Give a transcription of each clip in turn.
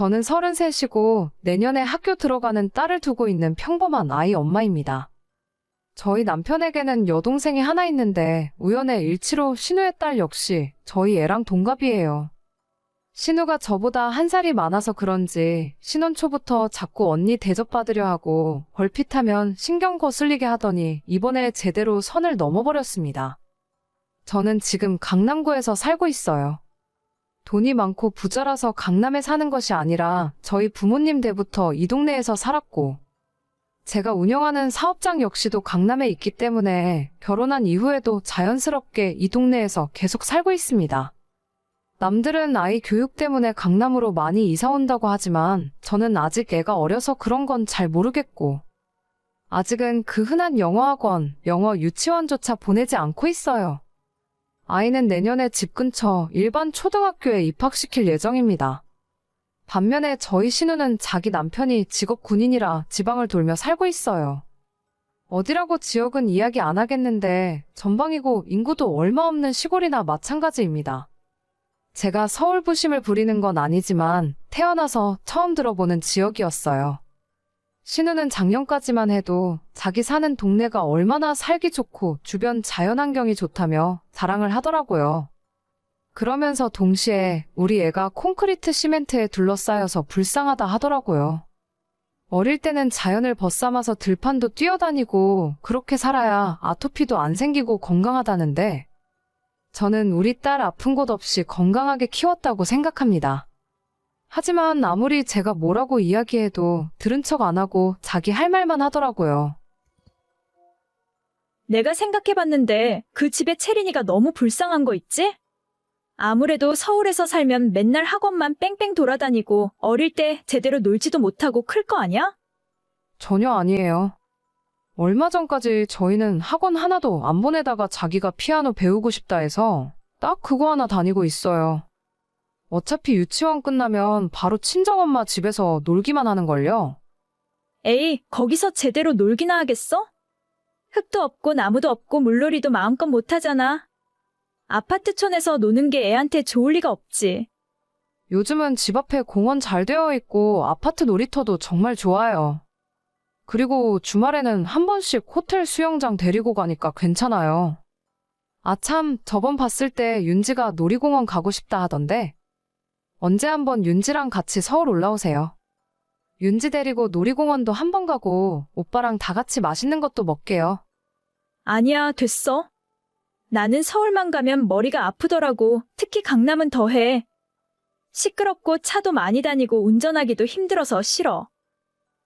저는 33이고 내년에 학교 들어가는 딸을 두고 있는 평범한 아이 엄마입니다. 저희 남편에게는 여동생이 하나 있는데 우연의 일치로 신우의 딸 역시 저희 애랑 동갑이에요. 신우가 저보다 한 살이 많아서 그런지 신혼 초부터 자꾸 언니 대접받으려 하고 벌핏하면 신경 거슬리게 하더니 이번에 제대로 선을 넘어버렸습니다. 저는 지금 강남구에서 살고 있어요. 돈이 많고 부자라서 강남에 사는 것이 아니라 저희 부모님 때부터 이 동네에서 살았고 제가 운영하는 사업장 역시도 강남에 있기 때문에 결혼한 이후에도 자연스럽게 이 동네에서 계속 살고 있습니다. 남들은 아이 교육 때문에 강남으로 많이 이사 온다고 하지만 저는 아직 애가 어려서 그런 건 잘 모르겠고 아직은 그 흔한 영어학원, 영어 유치원조차 보내지 않고 있어요. 아이는 내년에 집 근처 일반 초등학교에 입학시킬 예정입니다. 반면에 저희 신우는 자기 남편이 직업 군인이라 지방을 돌며 살고 있어요. 어디라고 지역은 이야기 안 하겠는데 전방이고 인구도 얼마 없는 시골이나 마찬가지입니다. 제가 서울 부심을 부리는 건 아니지만 태어나서 처음 들어보는 지역이었어요. 신우는 작년까지만 해도 자기 사는 동네가 얼마나 살기 좋고 주변 자연환경이 좋다며 자랑을 하더라고요. 그러면서 동시에 우리 애가 콘크리트 시멘트에 둘러싸여서 불쌍하다 하더라고요. 어릴 때는 자연을 벗삼아서 들판도 뛰어다니고 그렇게 살아야 아토피도 안 생기고 건강하다는데 저는 우리 딸 아픈 곳 없이 건강하게 키웠다고 생각합니다. 하지만 아무리 제가 뭐라고 이야기해도 들은 척 안 하고 자기 할 말만 하더라고요. 내가 생각해봤는데 그 집에 채린이가 너무 불쌍한 거 있지? 아무래도 서울에서 살면 맨날 학원만 뺑뺑 돌아다니고 어릴 때 제대로 놀지도 못하고 클 거 아니야? 전혀 아니에요. 얼마 전까지 저희는 학원 하나도 안 보내다가 자기가 피아노 배우고 싶다 해서 딱 그거 하나 다니고 있어요. 어차피 유치원 끝나면 바로 친정엄마 집에서 놀기만 하는걸요. 에이, 거기서 제대로 놀기나 하겠어? 흙도 없고 나무도 없고 물놀이도 마음껏 못하잖아. 아파트촌에서 노는 게 애한테 좋을 리가 없지. 요즘은 집 앞에 공원 잘 되어 있고 아파트 놀이터도 정말 좋아요. 그리고 주말에는 한 번씩 호텔 수영장 데리고 가니까 괜찮아요. 아 참, 저번 봤을 때 윤지가 놀이공원 가고 싶다 하던데 언제 한번 윤지랑 같이 서울 올라오세요. 윤지 데리고 놀이공원도 한번 가고 오빠랑 다 같이 맛있는 것도 먹게요. 아니야, 됐어. 나는 서울만 가면 머리가 아프더라고. 특히 강남은 더해. 시끄럽고 차도 많이 다니고 운전하기도 힘들어서 싫어.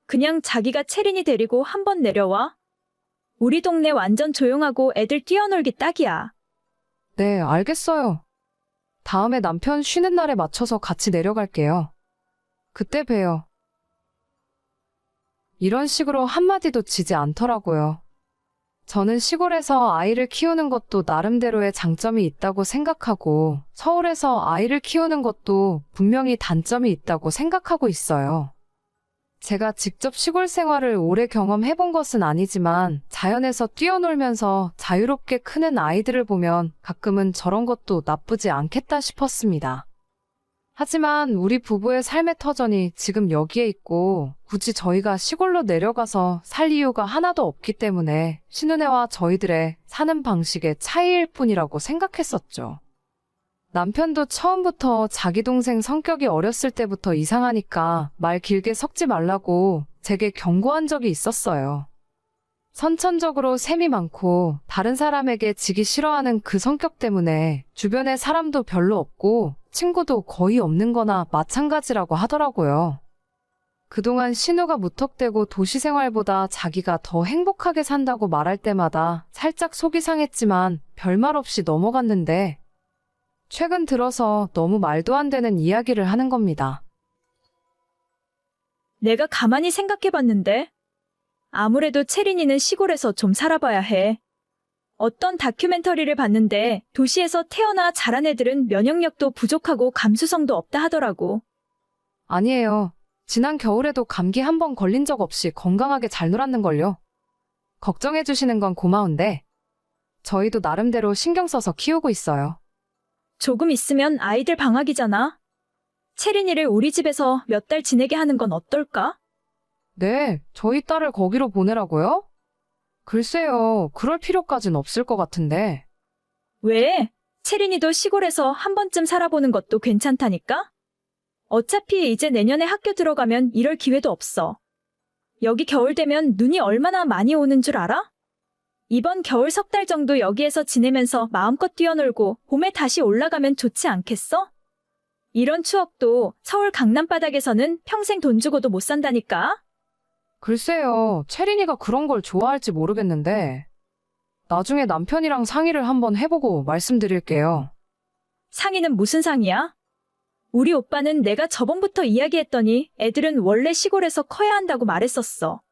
그냥 자기가 채린이 데리고 한번 내려와. 우리 동네 완전 조용하고 애들 뛰어놀기 딱이야. 네, 알겠어요. 다음에 남편 쉬는 날에 맞춰서 같이 내려갈게요. 그때 봬요. 이런 식으로 한마디도 지지 않더라고요. 저는 시골에서 아이를 키우는 것도 나름대로의 장점이 있다고 생각하고 서울에서 아이를 키우는 것도 분명히 단점이 있다고 생각하고 있어요. 제가 직접 시골 생활을 오래 경험해본 것은 아니지만 자연에서 뛰어놀면서 자유롭게 크는 아이들을 보면 가끔은 저런 것도 나쁘지 않겠다 싶었습니다. 하지만 우리 부부의 삶의 터전이 지금 여기에 있고 굳이 저희가 시골로 내려가서 살 이유가 하나도 없기 때문에 신은혜와 저희들의 사는 방식의 차이일 뿐이라고 생각했었죠. 남편도 처음부터 자기 동생 성격이 어렸을 때부터 이상하니까 말 길게 섞지 말라고 제게 경고한 적이 있었어요. 선천적으로 셈이 많고 다른 사람에게 지기 싫어하는 그 성격 때문에 주변에 사람도 별로 없고 친구도 거의 없는 거나 마찬가지라고 하더라고요. 그동안 신우가 무턱대고 도시 생활보다 자기가 더 행복하게 산다고 말할 때마다 살짝 속이 상했지만 별말 없이 넘어갔는데 최근 들어서 너무 말도 안 되는 이야기를 하는 겁니다. 내가 가만히 생각해봤는데 아무래도 채린이는 시골에서 좀 살아봐야 해. 어떤 다큐멘터리를 봤는데 도시에서 태어나 자란 애들은 면역력도 부족하고 감수성도 없다 하더라고. 아니에요. 지난 겨울에도 감기 한 번 걸린 적 없이 건강하게 잘 놀았는걸요. 걱정해 주시는 건 고마운데 저희도 나름대로 신경 써서 키우고 있어요. 조금 있으면 아이들 방학이잖아. 채린이를 우리 집에서 몇 달 지내게 하는 건 어떨까? 네, 저희 딸을 거기로 보내라고요? 글쎄요, 그럴 필요까진 없을 것 같은데. 왜? 채린이도 시골에서 한 번쯤 살아보는 것도 괜찮다니까? 어차피 이제 내년에 학교 들어가면 이럴 기회도 없어. 여기 겨울 되면 눈이 얼마나 많이 오는 줄 알아? 이번 겨울 석 달 정도 여기에서 지내면서 마음껏 뛰어놀고 봄에 다시 올라가면 좋지 않겠어? 이런 추억도 서울 강남바닥에서는 평생 돈 주고도 못 산다니까? 글쎄요, 채린이가 그런 걸 좋아할지 모르겠는데. 나중에 남편이랑 상의를 한번 해보고 말씀드릴게요. 상의는 무슨 상의야? 우리 오빠는 내가 저번부터 이야기했더니 애들은 원래 시골에서 커야 한다고 말했었어.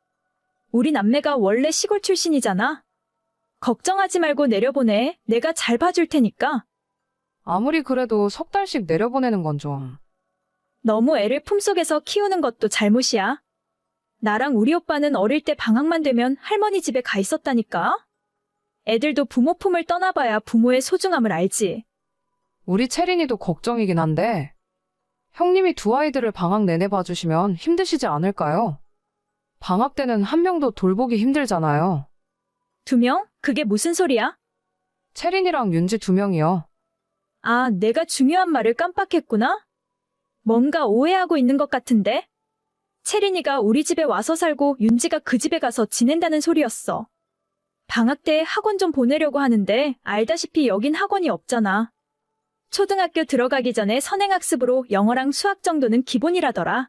우리 남매가 원래 시골 출신이잖아. 걱정하지 말고 내려보내. 내가 잘 봐줄 테니까. 아무리 그래도 석 달씩 내려보내는 건 좀. 너무 애를 품속에서 키우는 것도 잘못이야. 나랑 우리 오빠는 어릴 때 방학만 되면 할머니 집에 가 있었다니까. 애들도 부모 품을 떠나봐야 부모의 소중함을 알지. 우리 채린이도 걱정이긴 한데. 형님이 두 아이들을 방학 내내 봐주시면 힘드시지 않을까요? 방학 때는 한 명도 돌보기 힘들잖아요. 2명? 그게 무슨 소리야? 채린이랑 윤지 2명이요. 아, 내가 중요한 말을 깜빡했구나? 뭔가 오해하고 있는 것 같은데? 채린이가 우리 집에 와서 살고 윤지가 그 집에 가서 지낸다는 소리였어. 방학 때 학원 좀 보내려고 하는데 알다시피 여긴 학원이 없잖아. 초등학교 들어가기 전에 선행학습으로 영어랑 수학 정도는 기본이라더라.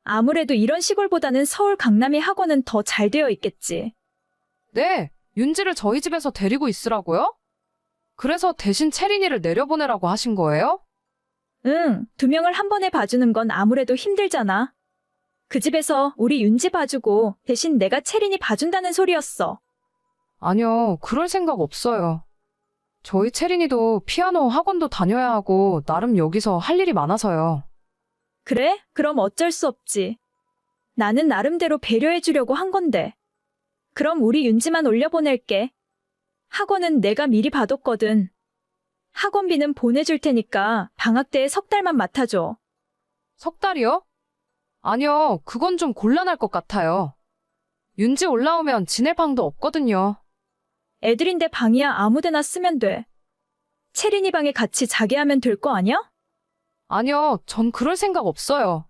아무래도 이런 시골보다는 서울 강남의 학원은 더 잘 되어 있겠지. 네, 윤지를 저희 집에서 데리고 있으라고요? 그래서 대신 채린이를 내려보내라고 하신 거예요? 응, 2명을 한 번에 봐주는 건 아무래도 힘들잖아. 그 집에서 우리 윤지 봐주고 대신 내가 채린이 봐준다는 소리였어. 아니요, 그럴 생각 없어요. 저희 채린이도 피아노 학원도 다녀야 하고 나름 여기서 할 일이 많아서요. 그래? 그럼 어쩔 수 없지. 나는 나름대로 배려해주려고 한 건데. 그럼 우리 윤지만 올려보낼게. 학원은 내가 미리 봐뒀거든. 학원비는 보내줄 테니까 방학 때 석 달만 맡아줘. 석 달이요? 아니요, 그건 좀 곤란할 것 같아요. 윤지 올라오면 지낼 방도 없거든요. 애들인데 방이야 아무데나 쓰면 돼. 채린이 방에 같이 자게 하면 될 거 아니야? 아니요, 전 그럴 생각 없어요.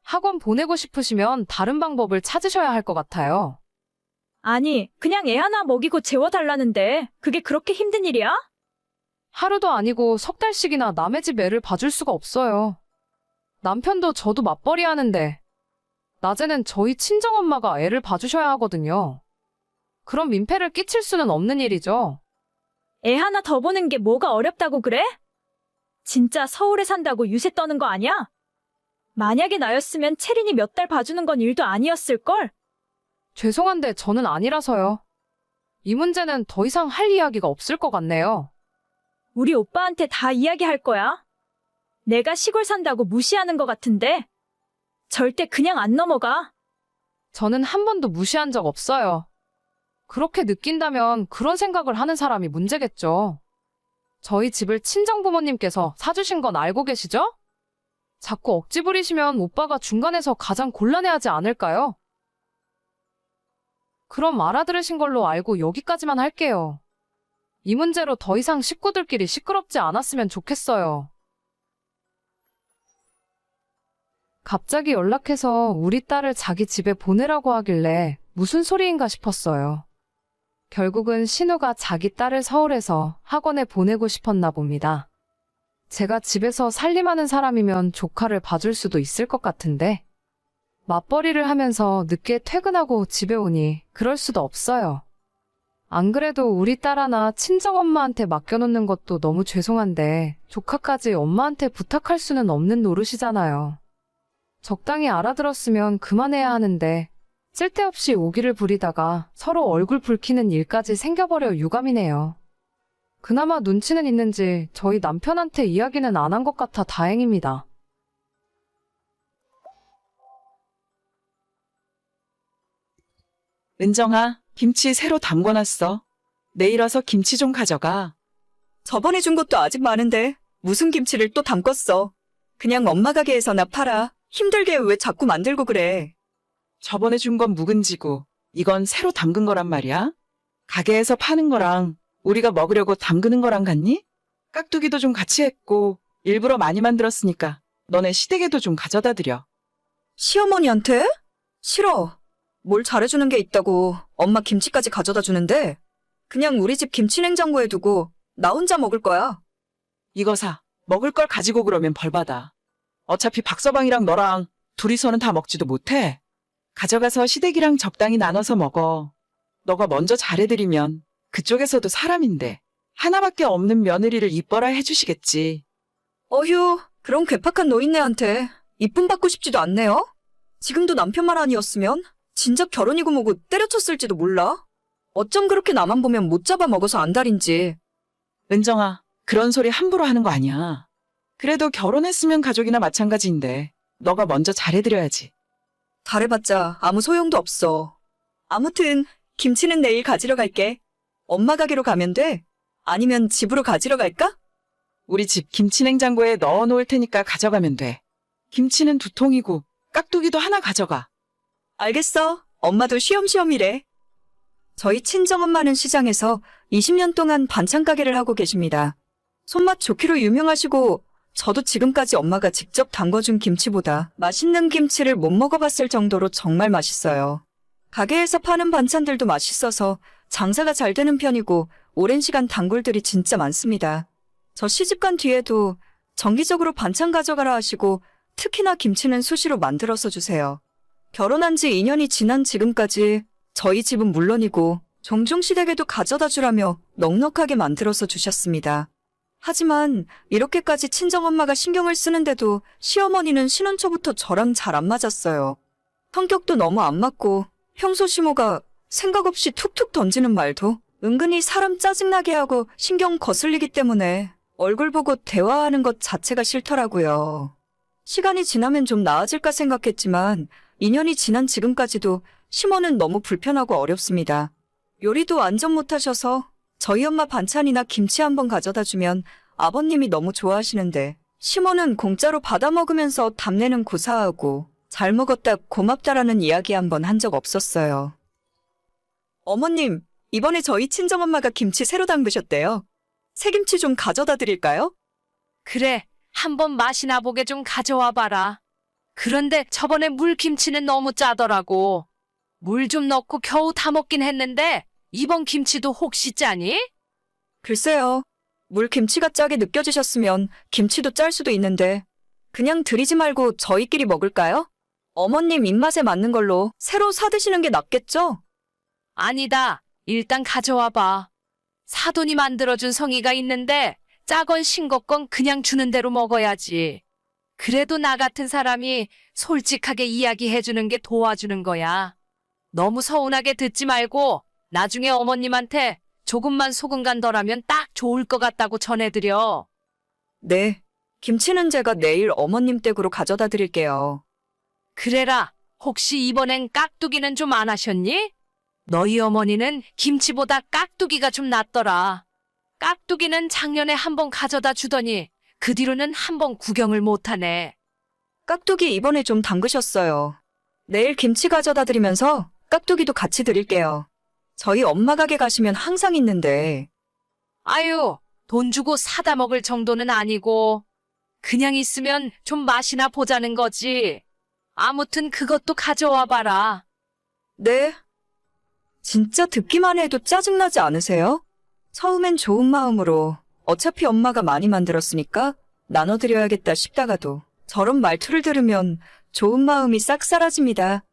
학원 보내고 싶으시면 다른 방법을 찾으셔야 할 것 같아요. 아니, 그냥 애 하나 먹이고 재워달라는데 그게 그렇게 힘든 일이야? 하루도 아니고 석 달씩이나 남의 집 애를 봐줄 수가 없어요. 남편도 저도 맞벌이 하는데 낮에는 저희 친정엄마가 애를 봐주셔야 하거든요. 그럼 민폐를 끼칠 수는 없는 일이죠. 애 하나 더 보는 게 뭐가 어렵다고 그래? 진짜 서울에 산다고 유세 떠는 거 아니야? 만약에 나였으면 채린이 몇 달 봐주는 건 일도 아니었을걸? 죄송한데 저는 아니라서요. 이 문제는 더 이상 할 이야기가 없을 것 같네요. 우리 오빠한테 다 이야기할 거야. 내가 시골 산다고 무시하는 것 같은데? 절대 그냥 안 넘어가. 저는 한 번도 무시한 적 없어요. 그렇게 느낀다면 그런 생각을 하는 사람이 문제겠죠. 저희 집을 친정부모님께서 사주신 건 알고 계시죠? 자꾸 억지 부리시면 오빠가 중간에서 가장 곤란해하지 않을까요? 그럼 알아들으신 걸로 알고 여기까지만 할게요. 이 문제로 더 이상 식구들끼리 시끄럽지 않았으면 좋겠어요. 갑자기 연락해서 우리 딸을 자기 집에 보내라고 하길래 무슨 소리인가 싶었어요. 결국은 신우가 자기 딸을 서울에서 학원에 보내고 싶었나 봅니다. 제가 집에서 살림하는 사람이면 조카를 봐줄 수도 있을 것 같은데 맞벌이를 하면서 늦게 퇴근하고 집에 오니 그럴 수도 없어요. 안 그래도 우리 딸 하나 친정엄마한테 맡겨놓는 것도 너무 죄송한데 조카까지 엄마한테 부탁할 수는 없는 노릇이잖아요. 적당히 알아들었으면 그만해야 하는데 쓸데없이 오기를 부리다가 서로 얼굴 붉히는 일까지 생겨버려 유감이네요. 그나마 눈치는 있는지 저희 남편한테 이야기는 안 한 것 같아 다행입니다. 은정아, 김치 새로 담궈놨어. 내일 와서 김치 좀 가져가. 저번에 준 것도 아직 많은데 무슨 김치를 또 담궜어. 그냥 엄마 가게에서나 팔아. 힘들게 왜 자꾸 만들고 그래. 저번에 준 건 묵은지고 이건 새로 담근 거란 말이야? 가게에서 파는 거랑 우리가 먹으려고 담그는 거랑 같니? 깍두기도 좀 같이 했고 일부러 많이 만들었으니까 너네 시댁에도 좀 가져다 드려. 시어머니한테? 싫어. 뭘 잘해주는 게 있다고 엄마 김치까지 가져다 주는데 그냥 우리 집 김치냉장고에 두고 나 혼자 먹을 거야. 이거 사. 먹을 걸 가지고 그러면 벌 받아. 어차피 박서방이랑 너랑 둘이서는 다 먹지도 못해. 가져가서 시댁이랑 적당히 나눠서 먹어. 너가 먼저 잘해드리면 그쪽에서도 사람인데 하나밖에 없는 며느리를 이뻐라 해주시겠지. 어휴, 그런 괴팍한 노인네한테 이쁨 받고 싶지도 않네요. 지금도 남편만 아니었으면 진작 결혼이고 뭐고 때려쳤을지도 몰라. 어쩜 그렇게 나만 보면 못 잡아 먹어서 안달인지. 은정아, 그런 소리 함부로 하는 거 아니야. 그래도 결혼했으면 가족이나 마찬가지인데 너가 먼저 잘해드려야지. 잘해봤자 아무 소용도 없어. 아무튼 김치는 내일 가지러 갈게. 엄마 가게로 가면 돼? 아니면 집으로 가지러 갈까? 우리 집 김치냉장고에 넣어놓을 테니까 가져가면 돼. 김치는 2통이고 깍두기도 하나 가져가. 알겠어. 엄마도 쉬엄쉬엄이래. 저희 친정엄마는 시장에서 20년 동안 반찬 가게를 하고 계십니다. 손맛 좋기로 유명하시고 저도 지금까지 엄마가 직접 담궈준 김치보다 맛있는 김치를 못 먹어봤을 정도로 정말 맛있어요. 가게에서 파는 반찬들도 맛있어서 장사가 잘 되는 편이고 오랜 시간 단골들이 진짜 많습니다. 저 시집간 뒤에도 정기적으로 반찬 가져가라 하시고 특히나 김치는 수시로 만들어서 주세요. 결혼한 지 2년이 지난 지금까지 저희 집은 물론이고 종종 시댁에도 가져다 주라며 넉넉하게 만들어서 주셨습니다. 하지만 이렇게까지 친정엄마가 신경을 쓰는데도 시어머니는 신혼 초부터 저랑 잘 안 맞았어요. 성격도 너무 안 맞고 평소 시모가 생각 없이 툭툭 던지는 말도 은근히 사람 짜증나게 하고 신경 거슬리기 때문에 얼굴 보고 대화하는 것 자체가 싫더라고요. 시간이 지나면 좀 나아질까 생각했지만 2년이 지난 지금까지도 시모는 너무 불편하고 어렵습니다. 요리도 완전 못하셔서 저희 엄마 반찬이나 김치 한번 가져다 주면 아버님이 너무 좋아하시는데 시모는 공짜로 받아 먹으면서 답내는 고사하고 잘 먹었다 고맙다라는 이야기 한번 한 적 없었어요. 어머님, 이번에 저희 친정엄마가 김치 새로 담그셨대요. 새김치 좀 가져다 드릴까요? 그래, 한번 맛이나 보게 좀 가져와 봐라. 그런데 저번에 물김치는 너무 짜더라고. 물 좀 넣고 겨우 다 먹긴 했는데 이번 김치도 혹시 짜니? 글쎄요. 물김치가 짜게 느껴지셨으면 김치도 짤 수도 있는데 그냥 드리지 말고 저희끼리 먹을까요? 어머님 입맛에 맞는 걸로 새로 사드시는 게 낫겠죠? 아니다. 일단 가져와 봐. 사돈이 만들어준 성의가 있는데 짜건 싱겁건 그냥 주는 대로 먹어야지. 그래도 나 같은 사람이 솔직하게 이야기해주는 게 도와주는 거야. 너무 서운하게 듣지 말고 나중에 어머님한테 조금만 소금 간 덜하면 딱 좋을 것 같다고 전해드려. 네. 김치는 제가 내일 어머님 댁으로 가져다 드릴게요. 그래라. 혹시 이번엔 깍두기는 좀 안 하셨니? 너희 어머니는 김치보다 깍두기가 좀 낫더라. 깍두기는 작년에 한번 가져다 주더니 그 뒤로는 한번 구경을 못하네. 깍두기 이번에 좀 담그셨어요. 내일 김치 가져다 드리면서 깍두기도 같이 드릴게요. 저희 엄마 가게 가시면 항상 있는데. 아유, 돈 주고 사다 먹을 정도는 아니고 그냥 있으면 좀 맛이나 보자는 거지. 아무튼 그것도 가져와 봐라. 네. 진짜 듣기만 해도 짜증나지 않으세요? 처음엔 좋은 마음으로 어차피 엄마가 많이 만들었으니까 나눠드려야겠다 싶다가도 저런 말투를 들으면 좋은 마음이 싹 사라집니다.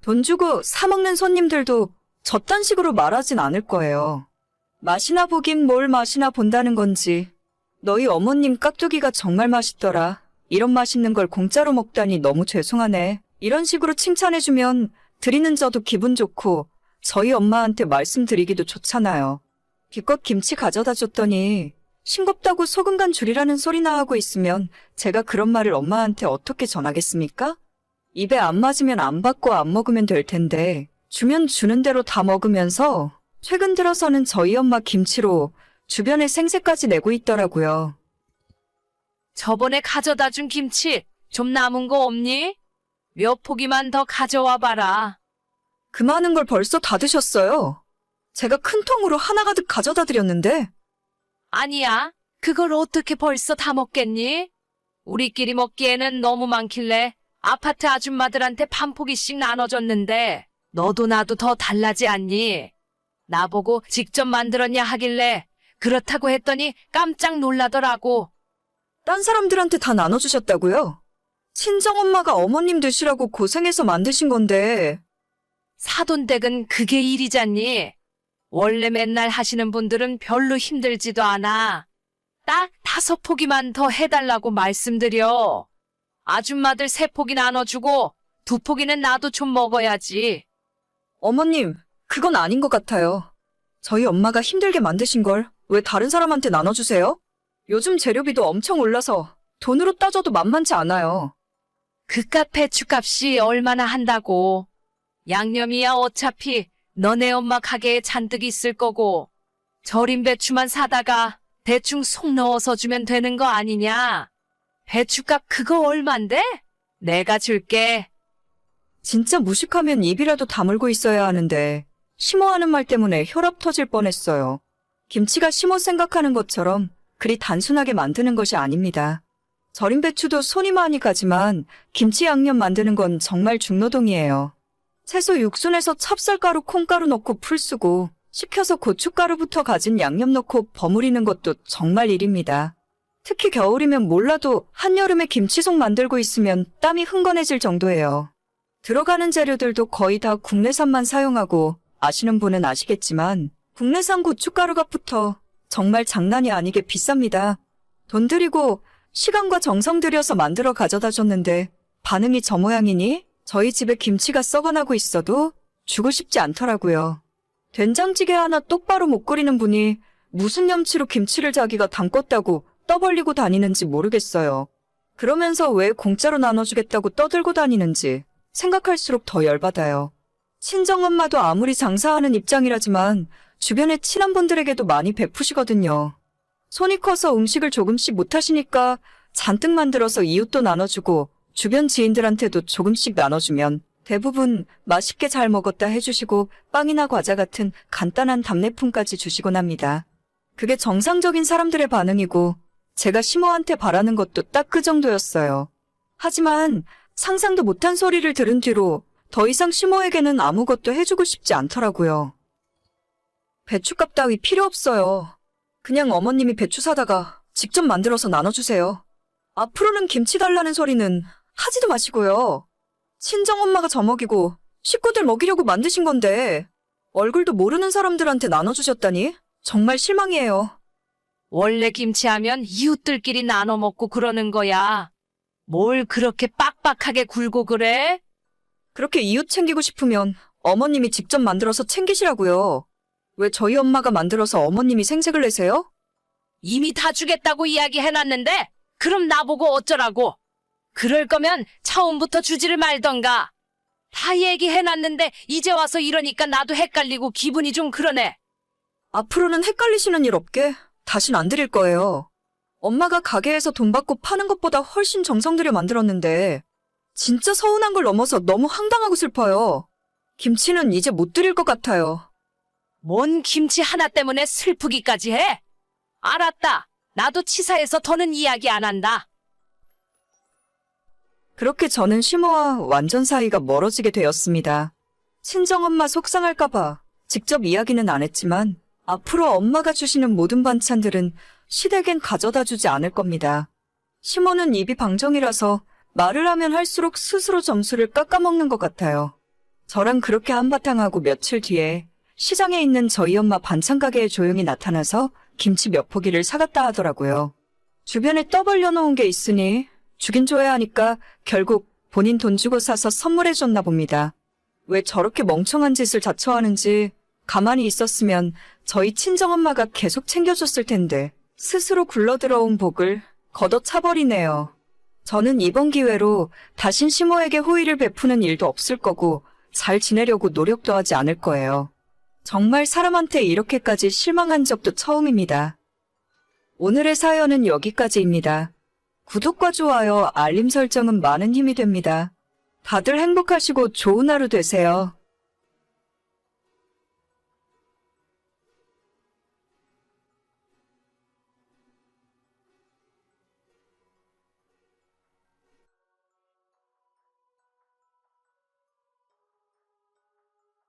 돈 주고 사먹는 손님들도 저딴 식으로 말하진 않을 거예요. 맛이나 보긴 뭘 맛이나 본다는 건지. 너희 어머님 깍두기가 정말 맛있더라. 이런 맛있는 걸 공짜로 먹다니 너무 죄송하네. 이런 식으로 칭찬해주면 드리는 저도 기분 좋고 저희 엄마한테 말씀드리기도 좋잖아요. 기껏 김치 가져다 줬더니 싱겁다고 소금 간 줄이라는 소리나 하고 있으면 제가 그런 말을 엄마한테 어떻게 전하겠습니까? 입에 안 맞으면 안 받고 안 먹으면 될 텐데 주면 주는 대로 다 먹으면서 최근 들어서는 저희 엄마 김치로 주변에 생색까지 내고 있더라고요. 저번에 가져다 준 김치 좀 남은 거 없니? 몇 포기만 더 가져와 봐라. 그 많은 걸 벌써 다 드셨어요. 제가 큰 통으로 하나 가득 가져다 드렸는데. 아니야. 그걸 어떻게 벌써 다 먹겠니? 우리끼리 먹기에는 너무 많길래 아파트 아줌마들한테 반 포기씩 나눠줬는데 너도 나도 더 달라지 않니? 나보고 직접 만들었냐 하길래 그렇다고 했더니 깜짝 놀라더라고. 딴 사람들한테 다 나눠주셨다고요? 친정엄마가 어머님 드시라고 고생해서 만드신 건데. 사돈댁은 그게 일이잖니. 원래 맨날 하시는 분들은 별로 힘들지도 않아. 딱 5포기만 더 해달라고 말씀드려. 아줌마들 3포기 나눠주고 2포기는 나도 좀 먹어야지. 어머님, 그건 아닌 것 같아요. 저희 엄마가 힘들게 만드신 걸 왜 다른 사람한테 나눠주세요? 요즘 재료비도 엄청 올라서 돈으로 따져도 만만치 않아요. 그깟 배추값이 얼마나 한다고. 양념이야 어차피 너네 엄마 가게에 잔뜩 있을 거고 절인 배추만 사다가 대충 속 넣어서 주면 되는 거 아니냐. 배추값 그거 얼만데? 내가 줄게. 진짜 무식하면 입이라도 다물고 있어야 하는데 심오하는 말 때문에 혈압 터질 뻔했어요. 김치가 심오 생각하는 것처럼 그리 단순하게 만드는 것이 아닙니다. 절인 배추도 손이 많이 가지만 김치 양념 만드는 건 정말 중노동이에요. 채소 육순에서 찹쌀가루, 콩가루 넣고 풀 쓰고 식혀서 고춧가루부터 가진 양념 넣고 버무리는 것도 정말 일입니다. 특히 겨울이면 몰라도 한여름에 김치속 만들고 있으면 땀이 흥건해질 정도예요. 들어가는 재료들도 거의 다 국내산만 사용하고 아시는 분은 아시겠지만 국내산 고춧가루 값부터 정말 장난이 아니게 비쌉니다. 돈 들이고 시간과 정성 들여서 만들어 가져다 줬는데 반응이 저 모양이니 저희 집에 김치가 썩어나고 있어도 주고 싶지 않더라고요. 된장찌개 하나 똑바로 못 끓이는 분이 무슨 염치로 김치를 자기가 담궜다고 떠벌리고 다니는지 모르겠어요. 그러면서 왜 공짜로 나눠주겠다고 떠들고 다니는지 생각할수록 더 열받아요. 친정엄마도 아무리 장사하는 입장이라지만 주변에 친한 분들에게도 많이 베푸시거든요. 손이 커서 음식을 조금씩 못하시니까 잔뜩 만들어서 이웃도 나눠주고 주변 지인들한테도 조금씩 나눠주면 대부분 맛있게 잘 먹었다 해주시고 빵이나 과자 같은 간단한 답례품까지 주시곤 합니다. 그게 정상적인 사람들의 반응이고 제가 시모한테 바라는 것도 딱 그 정도였어요. 하지만 상상도 못한 소리를 들은 뒤로 더 이상 시모에게는 아무것도 해주고 싶지 않더라고요. 배추값 따위 필요 없어요. 그냥 어머님이 배추 사다가 직접 만들어서 나눠주세요. 앞으로는 김치 달라는 소리는 하지도 마시고요. 친정엄마가 저 먹이고 식구들 먹이려고 만드신 건데 얼굴도 모르는 사람들한테 나눠주셨다니 정말 실망이에요. 원래 김치하면 이웃들끼리 나눠 먹고 그러는 거야. 뭘 그렇게 빡빡하게 굴고 그래? 그렇게 이웃 챙기고 싶으면 어머님이 직접 만들어서 챙기시라고요. 왜 저희 엄마가 만들어서 어머님이 생색을 내세요? 이미 다 주겠다고 이야기해놨는데 그럼 나보고 어쩌라고? 그럴 거면 처음부터 주지를 말던가. 다 얘기해놨는데 이제 와서 이러니까 나도 헷갈리고 기분이 좀 그러네. 앞으로는 헷갈리시는 일 없게 다신 안 드릴 거예요. 엄마가 가게에서 돈 받고 파는 것보다 훨씬 정성 들여 만들었는데 진짜 서운한 걸 넘어서 너무 황당하고 슬퍼요. 김치는 이제 못 드릴 것 같아요. 뭔 김치 하나 때문에 슬프기까지 해? 알았다. 나도 치사해서 더는 이야기 안 한다. 그렇게 저는 시모와 완전 사이가 멀어지게 되었습니다. 친정엄마 속상할까봐 직접 이야기는 안 했지만 앞으로 엄마가 주시는 모든 반찬들은 시댁엔 가져다 주지 않을 겁니다. 시모는 입이 방정이라서 말을 하면 할수록 스스로 점수를 깎아먹는 것 같아요. 저랑 그렇게 한바탕 하고 며칠 뒤에 시장에 있는 저희 엄마 반찬 가게에 조용히 나타나서 김치 몇 포기를 사갔다 하더라고요. 주변에 떠벌려 놓은 게 있으니 주긴 줘야 하니까 결국 본인 돈 주고 사서 선물해 줬나 봅니다. 왜 저렇게 멍청한 짓을 자처하는지 가만히 있었으면 저희 친정엄마가 계속 챙겨줬을 텐데 스스로 굴러들어온 복을 걷어차버리네요. 저는 이번 기회로 다신 시모에게 호의를 베푸는 일도 없을 거고 잘 지내려고 노력도 하지 않을 거예요. 정말 사람한테 이렇게까지 실망한 적도 처음입니다. 오늘의 사연은 여기까지입니다. 구독과 좋아요, 알림 설정은 많은 힘이 됩니다. 다들 행복하시고 좋은 하루 되세요.